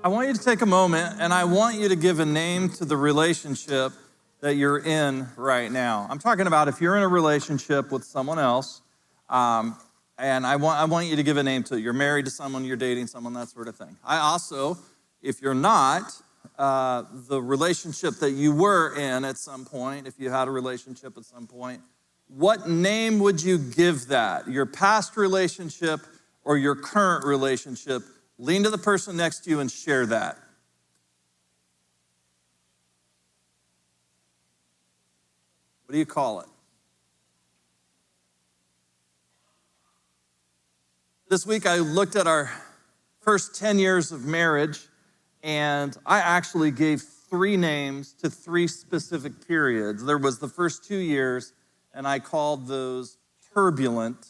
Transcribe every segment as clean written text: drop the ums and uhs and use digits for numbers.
I want you to take a moment and I want you to give a name to the relationship that you're in right now. I'm talking about if you're in a relationship with someone else, and I want you to give a name to it. You're married to someone, you're dating someone, that sort of thing. I also, if you're not, the relationship that you were in at some point, if you had a relationship at some point, what name would you give that? Your past relationship or your current relationship? Lean to the person next to you and share that. What do you call it? This week I looked at our first 10 years of marriage, and I actually gave 3 names to 3 specific periods. There was the first 2 years, and I called those turbulent.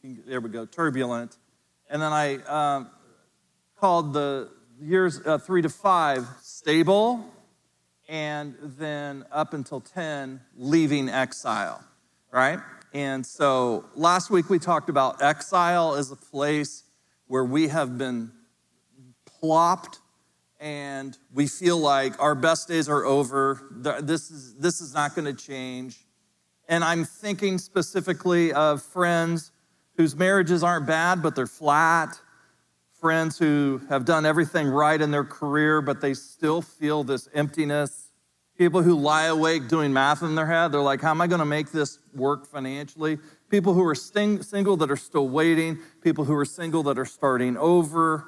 There we go, turbulent. And then I called the years 3 to 5 stable, and then up until 10, leaving exile, right? And so last week we talked about exile as a place where we have been plopped and we feel like our best days are over. This is not going to change. And I'm thinking specifically of friends whose marriages aren't bad, but they're flat. Friends who have done everything right in their career, but they still feel this emptiness. People who lie awake doing math in their head. They're like, how am I going to make this work financially? People who are single that are still waiting. People who are single that are starting over.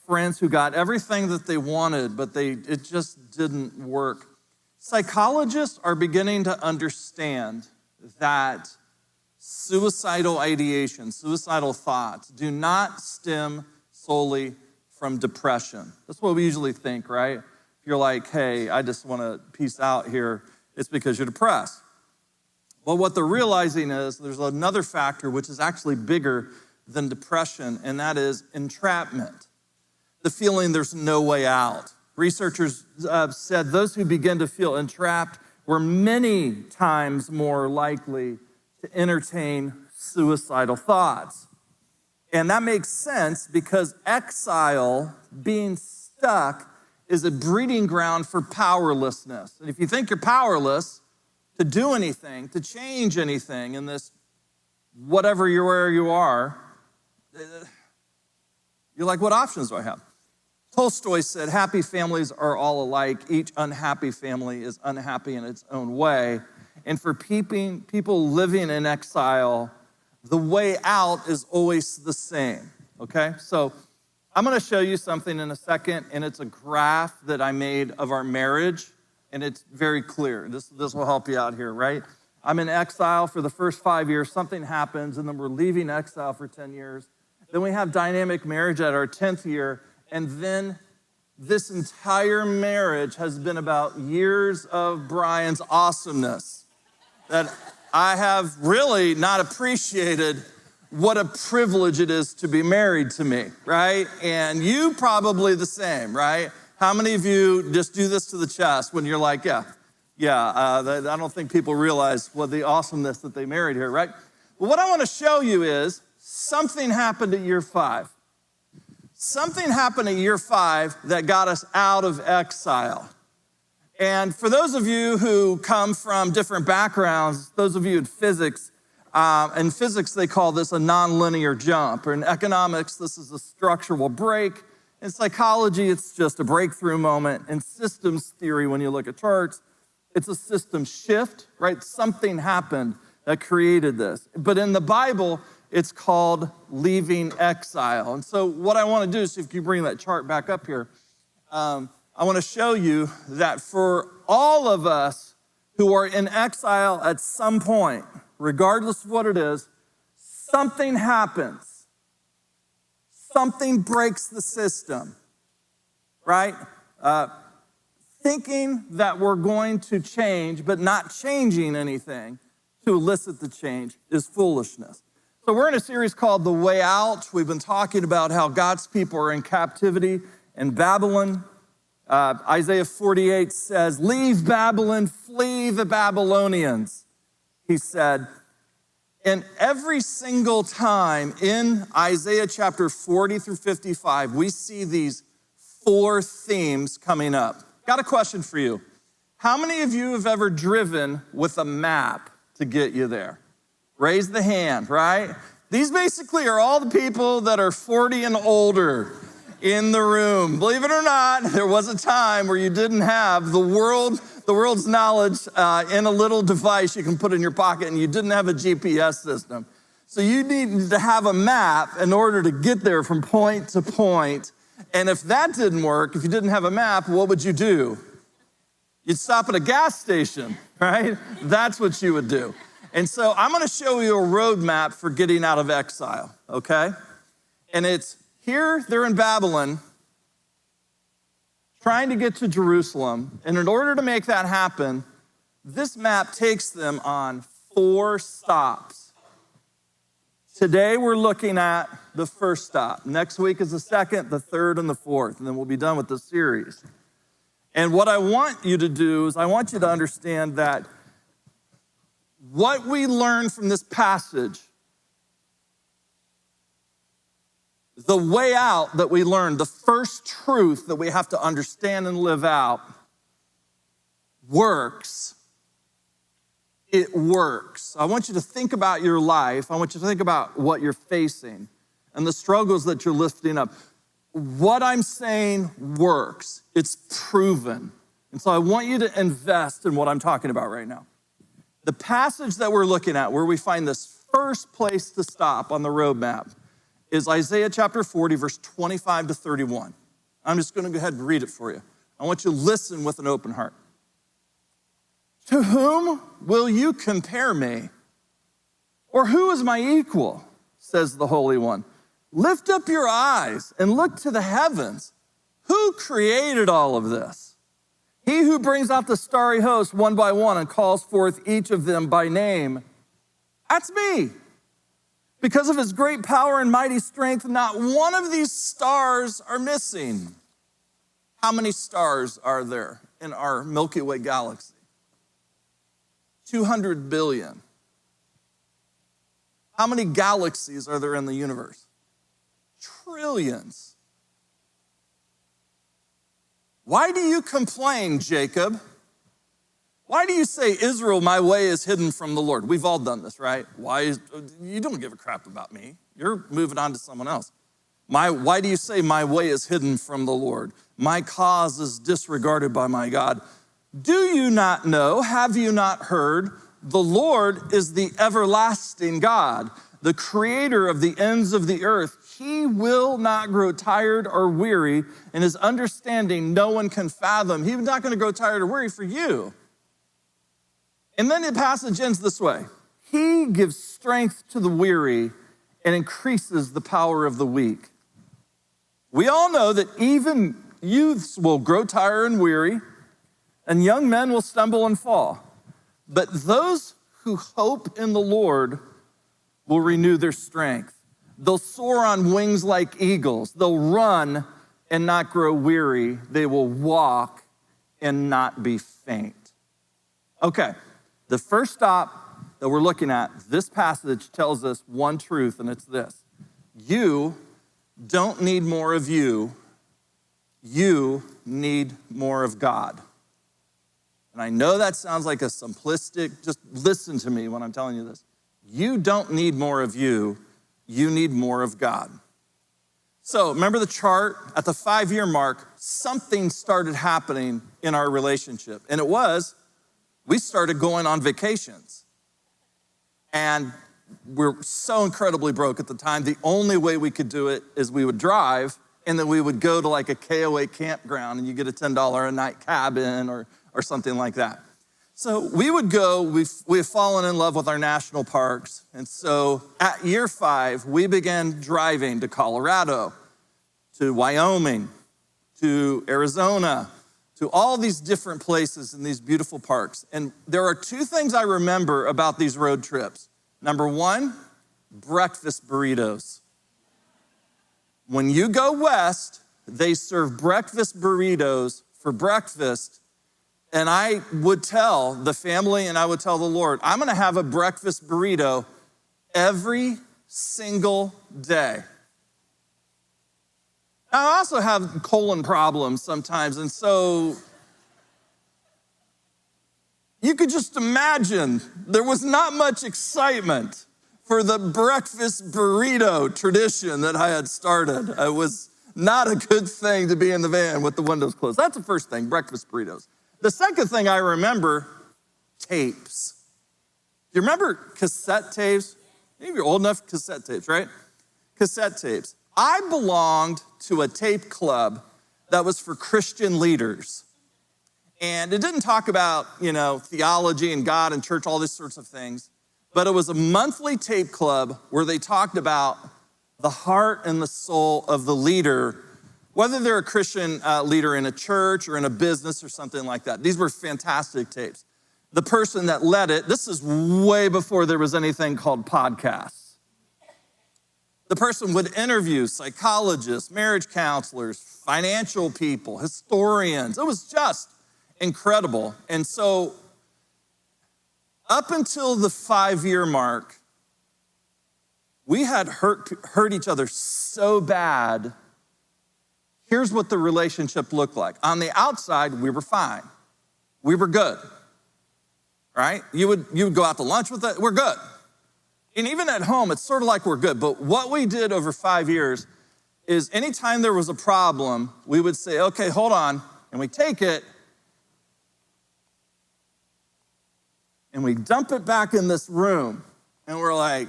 Friends who got everything that they wanted, but it just didn't work. Psychologists are beginning to understand that suicidal ideation, suicidal thoughts do not stem solely from depression. That's what we usually think, right? If you're like, hey, I just want to peace out here, it's because you're depressed. Well, what they're realizing is there's another factor which is actually bigger than depression, and that is entrapment. The feeling there's no way out. Researchers said those who begin to feel entrapped were many times more likely to entertain suicidal thoughts. And that makes sense because exile, being stuck, is a breeding ground for powerlessness. And if you think you're powerless to do anything, to change anything in this whatever you're where you are, you're like, what options do I have? Tolstoy said, happy families are all alike. Each unhappy family is unhappy in its own way. And for people living in exile, the way out is always the same, okay? So I'm going to show you something in a second, and it's a graph that I made of our marriage, and it's very clear. This will help you out here, right? I'm in exile for the first 5 years. Something happens, and then we're leaving exile for 10 years. Then we have dynamic marriage at our 10th year, and then this entire marriage has been about years of Brian's awesomeness that I have really not appreciated what a privilege it is to be married to me, right? And you probably the same, right? How many of you just do this to the chest when you're like, I don't think people realize what the awesomeness that they married here, right? But what I want to show you is something happened at year 5. Something happened at year 5 that got us out of exile. And for those of you who come from different backgrounds, those of you in physics they call this a nonlinear jump. Or in economics, this is a structural break. In psychology, it's just a breakthrough moment. In systems theory, when you look at charts, it's a system shift, right? Something happened that created this. But in the Bible, it's called leaving exile. And so what I want to do is, if you bring that chart back up here, I want to show you that for all of us who are in exile at some point, regardless of what it is, something happens. Something breaks the system, right? Thinking that we're going to change, but not changing anything to elicit the change is foolishness. So we're in a series called The Way Out. We've been talking about how God's people are in captivity in Babylon. Isaiah 48 says, leave Babylon, flee the Babylonians, he said. And every single time in Isaiah chapter 40 through 55, we see these 4 themes coming up. Got a question for you. How many of you have ever driven with a map to get you there? Raise the hand, right? These basically are all the people that are 40 and older in the room. Believe it or not, there was a time where you didn't have the world's knowledge in a little device you can put in your pocket, and you didn't have a GPS system. So you needed to have a map in order to get there from point to point. And if that didn't work, if you didn't have a map, what would you do? You'd stop at a gas station, right? That's what you would do. And so I'm going to show you a roadmap for getting out of exile, okay? And it's here, they're in Babylon, trying to get to Jerusalem. And in order to make that happen, this map takes them on 4 stops. Today, we're looking at the first stop. Next week is the second, the third, and the fourth. And then we'll be done with the series. And what I want you to do is I want you to understand that what we learn from this passage, the way out that we learn, the first truth that we have to understand and live out, works. It works. I want you to think about your life. I want you to think about what you're facing and the struggles that you're lifting up. What I'm saying works. It's proven. And so I want you to invest in what I'm talking about right now. The passage that we're looking at, where we find this first place to stop on the roadmap, is Isaiah chapter 40, verse 25 to 31. I'm just going to go ahead and read it for you. I want you to listen with an open heart. To whom will you compare me? Or who is my equal? Says the Holy One. Lift up your eyes and look to the heavens. Who created all of this? He who brings out the starry host one by one and calls forth each of them by name. That's me. Because of his great power and mighty strength, not one of these stars are missing. How many stars are there in our Milky Way galaxy? 200 billion. How many galaxies are there in the universe? Trillions. Why do you complain, Jacob? Why do you say, Israel, my way is hidden from the Lord? We've all done this, right? You don't give a crap about me. You're moving on to someone else. Why do you say my way is hidden from the Lord? My cause is disregarded by my God. Do you not know? Have you not heard? The Lord is the everlasting God, the creator of the ends of the earth. He will not grow tired or weary, and his understanding no one can fathom. He's not going to grow tired or weary for you. And then the passage ends this way. He gives strength to the weary and increases the power of the weak. We all know that even youths will grow tired and weary, and young men will stumble and fall. But those who hope in the Lord will renew their strength. They'll soar on wings like eagles. They'll run and not grow weary. They will walk and not be faint. Okay, the first stop that we're looking at, this passage tells us one truth, and it's this. You don't need more of you. You need more of God. And I know that sounds like a simplistic, just listen to me when I'm telling you this. You don't need more of you. You need more of God. So remember the chart? At the 5-year mark, something started happening in our relationship. And it was, we started going on vacations. And we're so incredibly broke at the time. The only way we could do it is we would drive, and then we would go to like a KOA campground, and you get a $10 a night cabin or something like that. So we would go, we've fallen in love with our national parks. And so at year 5, we began driving to Colorado, to Wyoming, to Arizona, to all these different places in these beautiful parks. And there are 2 things I remember about these road trips. Number 1, breakfast burritos. When you go west, they serve breakfast burritos for breakfast. And I would tell the family and I would tell the Lord, I'm going to have a breakfast burrito every single day. I also have colon problems sometimes, and so you could just imagine there was not much excitement for the breakfast burrito tradition that I had started. It was not a good thing to be in the van with the windows closed. That's the first thing, breakfast burritos. The second thing I remember, tapes. Do you remember cassette tapes? Maybe you're old enough, cassette tapes, right? Cassette tapes. I belonged to a tape club that was for Christian leaders. And it didn't talk about, theology and God and church, all these sorts of things. But it was a monthly tape club where they talked about the heart and the soul of the leader, whether they're a Christian leader in a church or in a business or something like that. These were fantastic tapes. The person that led it, this is way before there was anything called podcasts. The person would interview psychologists, marriage counselors, financial people, historians. It was just incredible. And so up until the 5-year mark, we had hurt each other so bad. Here's what the relationship looked like. On the outside, we were fine. We were good, right? You would go out to lunch with it, we're good. And even at home, it's sort of like we're good. But what we did over 5 years is anytime there was a problem, we would say, okay, hold on. And we take it and we dump it back in this room. And we're like,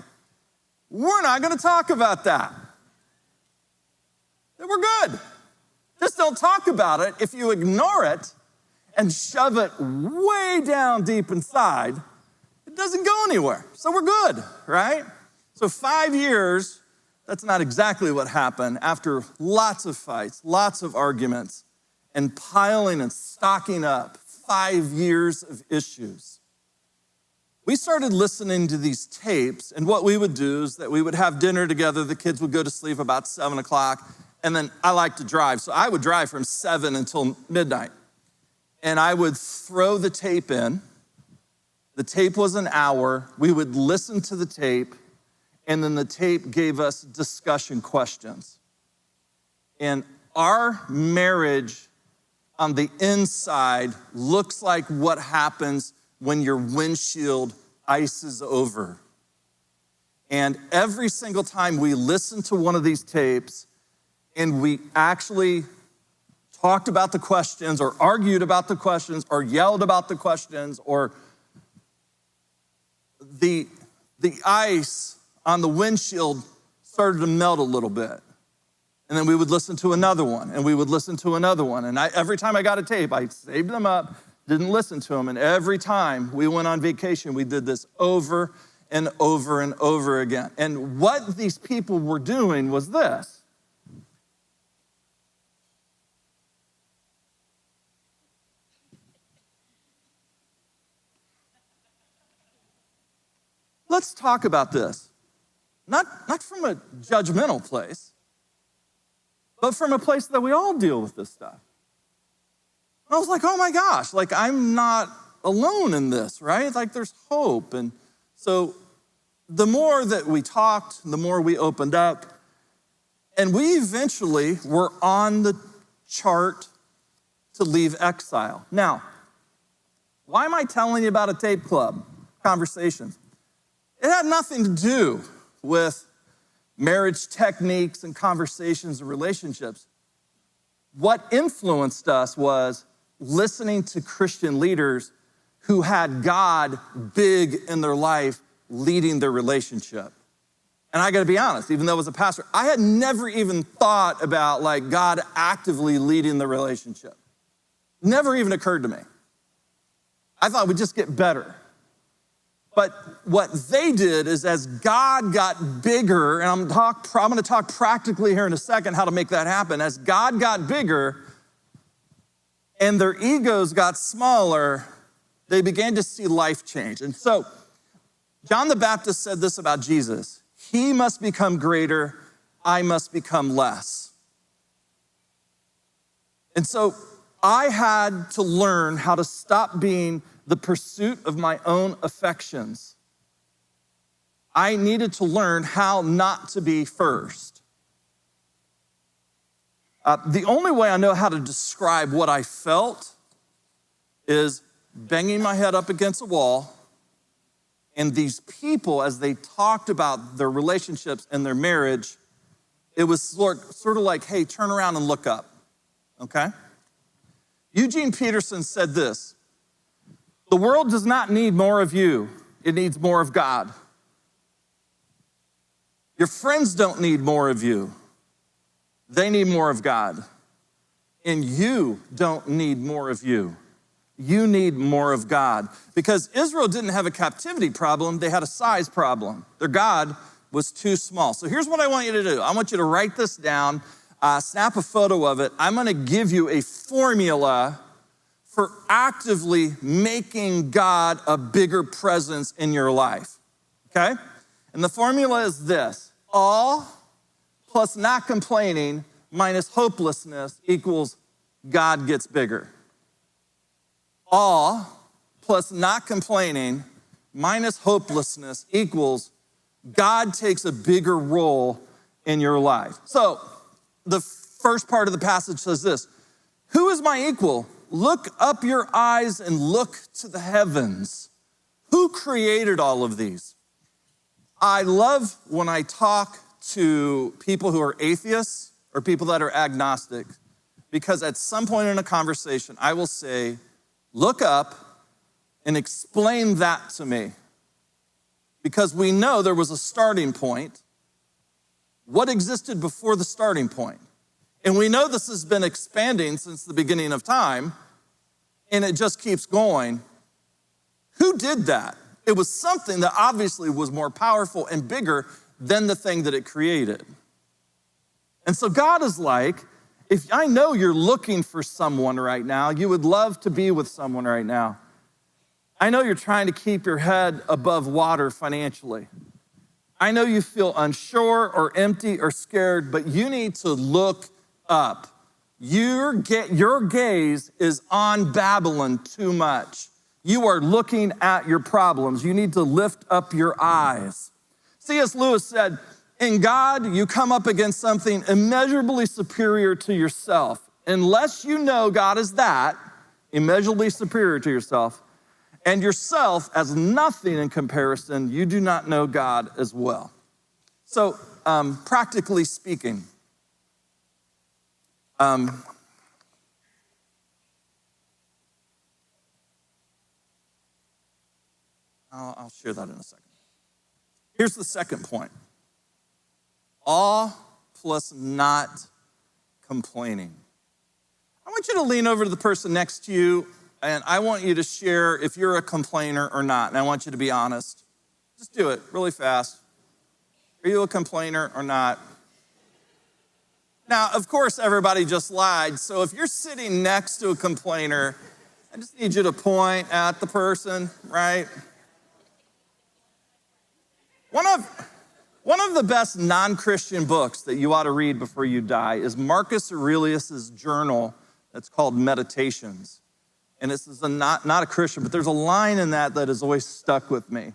we're not going to talk about that. We're good. Just don't talk about it. If you ignore it and shove it way down deep inside, it doesn't go anywhere. So we're good, right? So 5 years, that's not exactly what happened. After lots of fights, lots of arguments, and piling and stocking up 5 years of issues, we started listening to these tapes, and what we would do is that we would have dinner together. The kids would go to sleep about 7 o'clock, and then I like to drive. So I would drive from 7 until midnight, and I would throw the tape in. The tape was an hour. We would listen to the tape, and then the tape gave us discussion questions. And our marriage on the inside looks like what happens when your windshield ices over. And every single time we listened to one of these tapes and we actually talked about the questions or argued about the questions or yelled about the questions, or the ice on the windshield started to melt a little bit. And then we would listen to another one, and we would listen to another one. And every time I got a tape, I saved them up, didn't listen to them. And every time we went on vacation, we did this over and over and over again. And what these people were doing was this. Let's talk about this. Not from a judgmental place, but from a place that we all deal with this stuff. And I was like, oh my gosh, I'm not alone in this, right? There's hope. And so the more that we talked, the more we opened up, and we eventually were on the chart to leave exile. Now, why am I telling you about a tape club conversations? It had nothing to do with marriage techniques and conversations and relationships. What influenced us was listening to Christian leaders who had God big in their life leading their relationship. And I gotta be honest, even though I was a pastor, I had never even thought about God actively leading the relationship. Never even occurred to me. I thought we'd just get better. But what they did is, as God got bigger, and I'm going to talk practically here in a second how to make that happen. As God got bigger and their egos got smaller, they began to see life change. And so John the Baptist said this about Jesus: he must become greater, I must become less. And so I had to learn how to stop being the pursuit of my own affections. I needed to learn how not to be first. The only way I know how to describe what I felt is banging my head up against a wall, and these people, as they talked about their relationships and their marriage, it was sort of like, hey, turn around and look up, okay? Eugene Peterson said this: the world does not need more of you, it needs more of God. Your friends don't need more of you, they need more of God. And you don't need more of you. You need more of God. Because Israel didn't have a captivity problem, they had a size problem. Their God was too small. So here's what I want you to do. I want you to write this down, snap a photo of it. I'm gonna give you a formula for actively making God a bigger presence in your life, okay? And the formula is this: all plus not complaining minus hopelessness equals God gets bigger. All plus not complaining minus hopelessness equals God takes a bigger role in your life. So the first part of the passage says this: who is my equal? Look up your eyes and look to the heavens. Who created all of these? I love when I talk to people who are atheists or people that are agnostic, because at some point in a conversation, I will say, look up and explain that to me. Because we know there was a starting point. What existed before the starting point? And we know this has been expanding since the beginning of time, and it just keeps going. Who did that? It was something that obviously was more powerful and bigger than the thing that it created. And so God is like, if I know you're looking for someone right now, you would love to be with someone right now. I know you're trying to keep your head above water financially. I know you feel unsure or empty or scared, but you need to look up. Your gaze is on Babylon too much. You are looking at your problems. You need to lift up your eyes. C.S. Lewis said, in God, you come up against something immeasurably superior to yourself. Unless you know God is that, immeasurably superior to yourself, and yourself as nothing in comparison, you do not know God as well. So, practically speaking, I'll share that in a second. Here's the second point. All plus not complaining. I want you to lean over to the person next to you, and I want you to share if you're a complainer or not, and I want you to be honest. Just do it really fast. Are you a complainer or not? Now, of course, everybody just lied, so if you're sitting next to a complainer, I just need you to point at the person, right? One of the best non-Christian books that you ought to read before you die is Marcus Aurelius' journal that's called Meditations. And this is not a Christian, but there's a line in that has always stuck with me.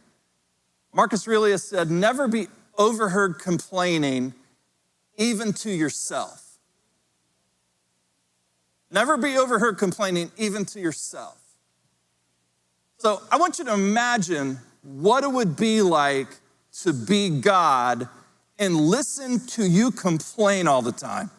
Marcus Aurelius said, never be overheard complaining even to yourself. Never be overheard complaining even to yourself. So I want you to imagine what it would be like to be God and listen to you complain all the time.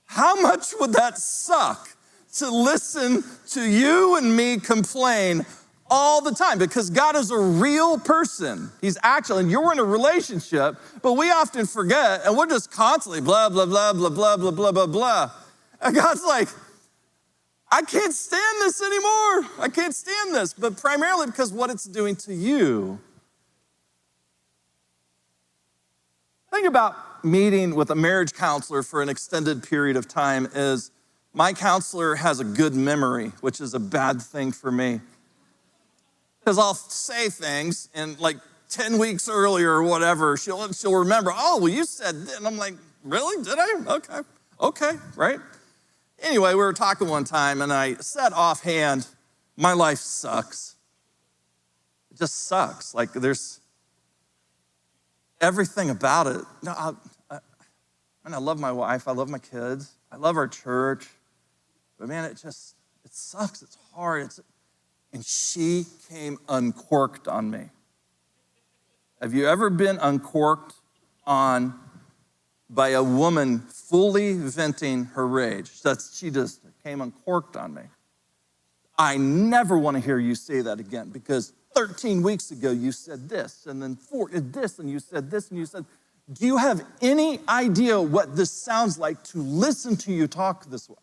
How much would that suck to listen to you and me complain all the time? Because God is a real person. He's actually, and you're in a relationship, but we often forget, and we're just constantly blah, blah, blah, blah, blah, blah, blah, blah, blah. And God's like, I can't stand this anymore. I can't stand this. But primarily because what it's doing to you. Think about meeting with a marriage counselor for an extended period of time is my counselor has a good memory, which is a bad thing for me. Because I'll say things and like 10 weeks earlier or whatever, she'll remember, oh, well, you said that. And I'm like, really? Did I? Okay, right? Anyway, we were talking one time and I said offhand, my life sucks. It just sucks. Like there's everything about it. No, And I love my wife, I love my kids, I love our church, but man, it sucks, it's hard. And she came uncorked on me. Have you ever been uncorked on by a woman fully venting her rage? She just came uncorked on me. I never want to hear you say that again, because 13 weeks ago you said this, and then this, and you said this, and you said, do you have any idea what this sounds like to listen to you talk this way?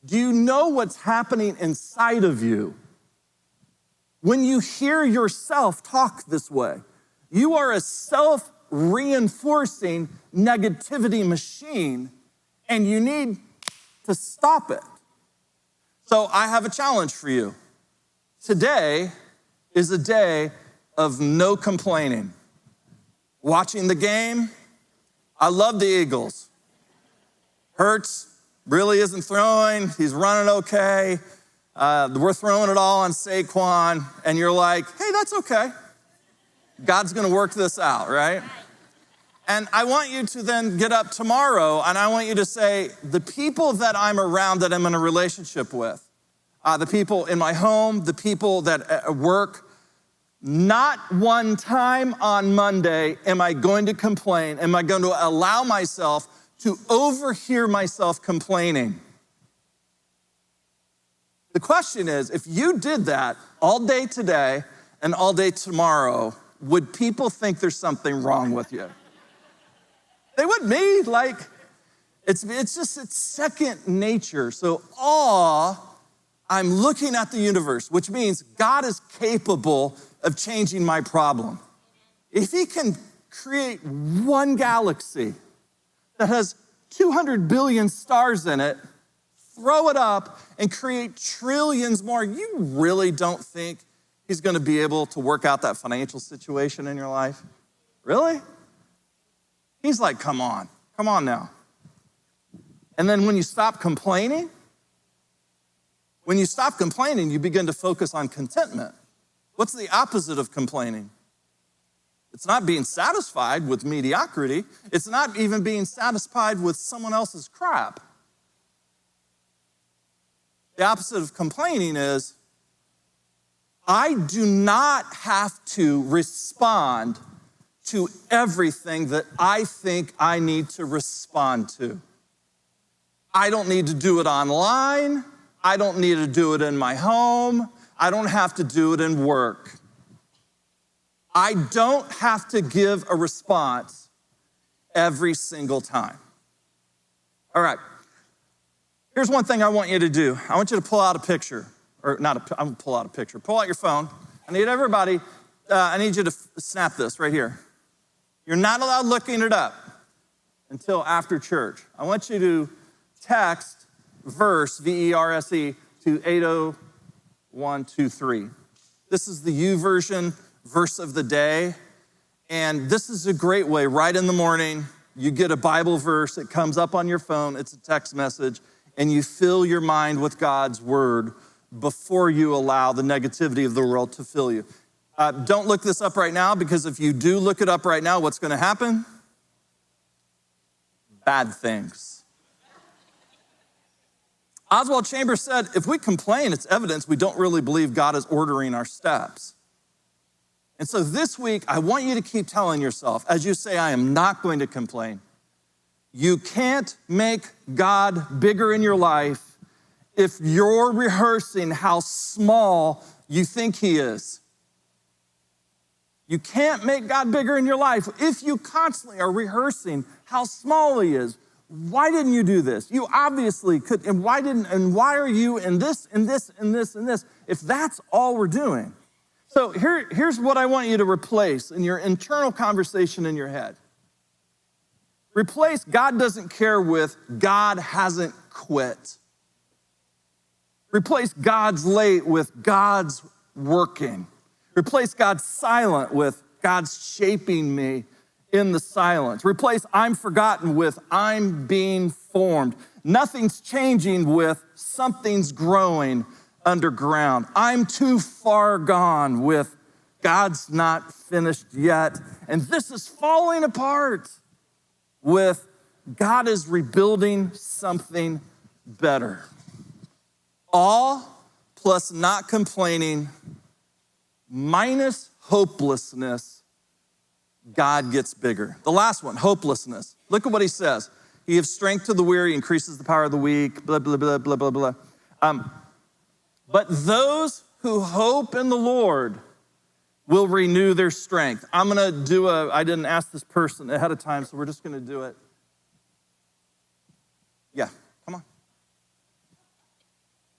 Do you know what's happening inside of you? When you hear yourself talk this way, you are a self-reinforcing negativity machine, and you need to stop it. So I have a challenge for you. Today is a day of no complaining. Watching the game, I love the Eagles. Hurts really isn't throwing, he's running okay. We're throwing it all on Saquon, and you're like, hey, that's okay. God's gonna work this out, right? And I want you to then get up tomorrow, and I want you to say, the people that I'm around that I'm in a relationship with, the people in my home, the people that at work, not one time on Monday am I going to complain, am I going to allow myself to overhear myself complaining. The question is, if you did that all day today and all day tomorrow, would people think there's something wrong with you? They would be. Like, it's second nature. So I'm looking at the universe, which means God is capable of changing my problem. If he can create one galaxy that has 200 billion stars in it, throw it up and create trillions more, you really don't think he's gonna be able to work out that financial situation in your life? Really? He's like, come on now. And then when you stop complaining, you begin to focus on contentment. What's the opposite of complaining? It's not being satisfied with mediocrity. It's not even being satisfied with someone else's crap. The opposite of complaining is, I do not have to respond to everything that I think I need to respond to. I don't need to do it online. I don't need to do it in my home. I don't have to do it in work. I don't have to give a response every single time. All right. Here's one thing I want you to do. I want you to pull out a picture. I'm gonna pull out a picture. Pull out your phone. I need you to snap this right here. You're not allowed looking it up until after church. I want you to text verse, V-E-R-S-E, to 80123. This is the U version, verse of the day. And this is a great way, right in the morning, you get a Bible verse, it comes up on your phone, it's a text message, and you fill your mind with God's word before you allow the negativity of the world to fill you. Don't look this up right now, because if you do look it up right now, what's gonna happen? Bad things. Oswald Chambers said, if we complain, it's evidence we don't really believe God is ordering our steps. And so this week, I want you to keep telling yourself, as you say, I am not going to complain. You can't make God bigger in your life if you're rehearsing how small you think he is. You can't make God bigger in your life if you constantly are rehearsing how small he is. Why didn't you do this? You obviously could, and why are you in this, and this, and this, and this, if that's all we're doing? So here's what I want you to replace in your internal conversation in your head. Replace God doesn't care with God hasn't quit. Replace God's late with God's working. Replace God's silent with God's shaping me in the silence. Replace I'm forgotten with I'm being formed. Nothing's changing with something's growing underground. I'm too far gone with God's not finished yet, and this is falling apart. with God is rebuilding something better. All plus not complaining minus hopelessness, God gets bigger. The last one, hopelessness. Look at what he says. He gives strength to the weary, increases the power of the weak, blah, blah, blah, blah, blah, blah. But those who hope in the Lord will renew their strength. I'm gonna do I didn't ask this person ahead of time, so we're just gonna do it. Yeah, come on.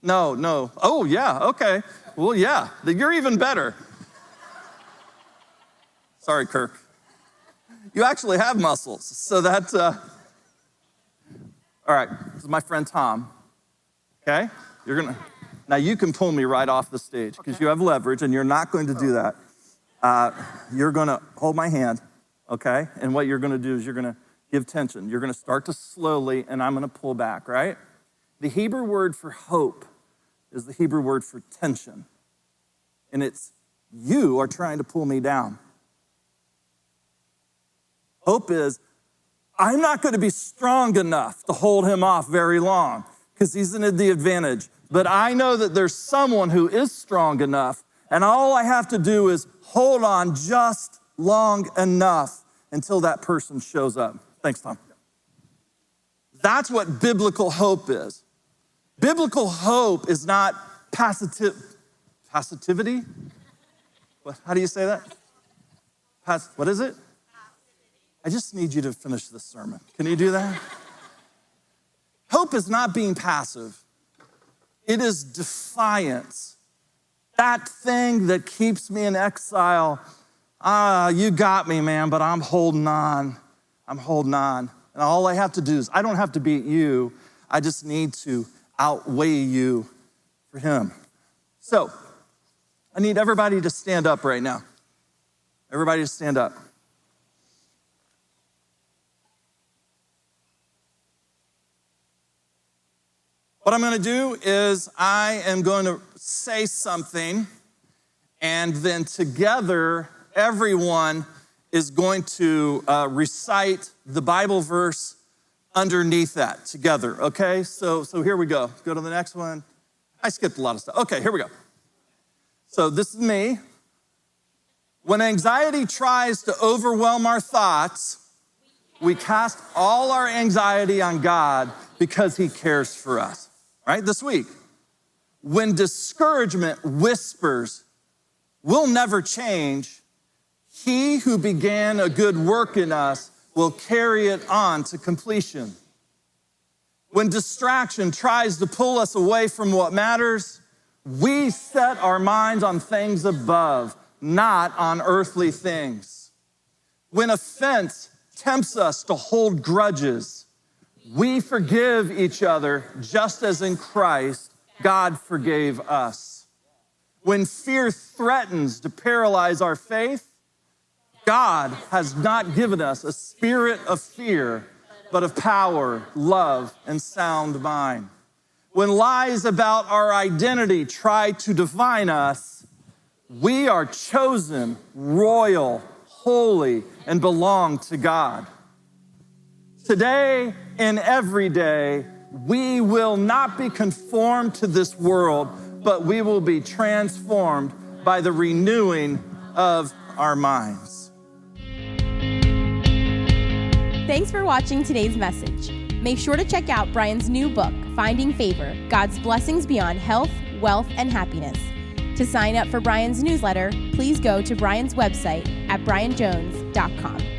No. Oh, yeah, okay. Well, yeah, you're even better. Sorry, Kirk. You actually have muscles, so that, all right, this is my friend Tom, okay? Now you can pull me right off the stage because you have leverage and you're not going to do that. You're gonna hold my hand, okay? And what you're gonna do is you're gonna give tension. You're gonna start to slowly and I'm gonna pull back, right? The Hebrew word for hope is the Hebrew word for tension. And it's, you are trying to pull me down. Hope is, I'm not gonna be strong enough to hold him off very long because he's in the advantage. But I know that there's someone who is strong enough, and all I have to do is hold on just long enough until that person shows up. Thanks, Tom. That's what biblical hope is. Biblical hope is not passivity? How do you say that? What is it? I just need you to finish this sermon. Can you do that? Hope is not being passive. It is defiance. That thing that keeps me in exile. You got me, man, but I'm holding on. I'm holding on. And all I have to do is, I don't have to beat you. I just need to outweigh you for him. So, I need everybody to stand up right now. Everybody to stand up. What I'm gonna do is I am going to say something, and then together, everyone is going to recite the Bible verse underneath that together, okay? So here we go. Go to the next one. I skipped a lot of stuff. Okay, here we go. So this is me. When anxiety tries to overwhelm our thoughts, we cast all our anxiety on God because he cares for us. Right, this week. When discouragement whispers, we'll never change, he who began a good work in us will carry it on to completion. When distraction tries to pull us away from what matters, we set our minds on things above, not on earthly things. When offense tempts us to hold grudges, we forgive each other just as in Christ, God forgave us. When fear threatens to paralyze our faith, God has not given us a spirit of fear, but of power, love, and sound mind. When lies about our identity try to define us, we are chosen, royal, holy, and belong to God. Today and every day, we will not be conformed to this world, but we will be transformed by the renewing of our minds. Thanks for watching today's message. Make sure to check out Brian's new book, Finding Favor, God's Blessings Beyond Health, Wealth, and Happiness. To sign up for Brian's newsletter, please go to Brian's website at brianjones.com.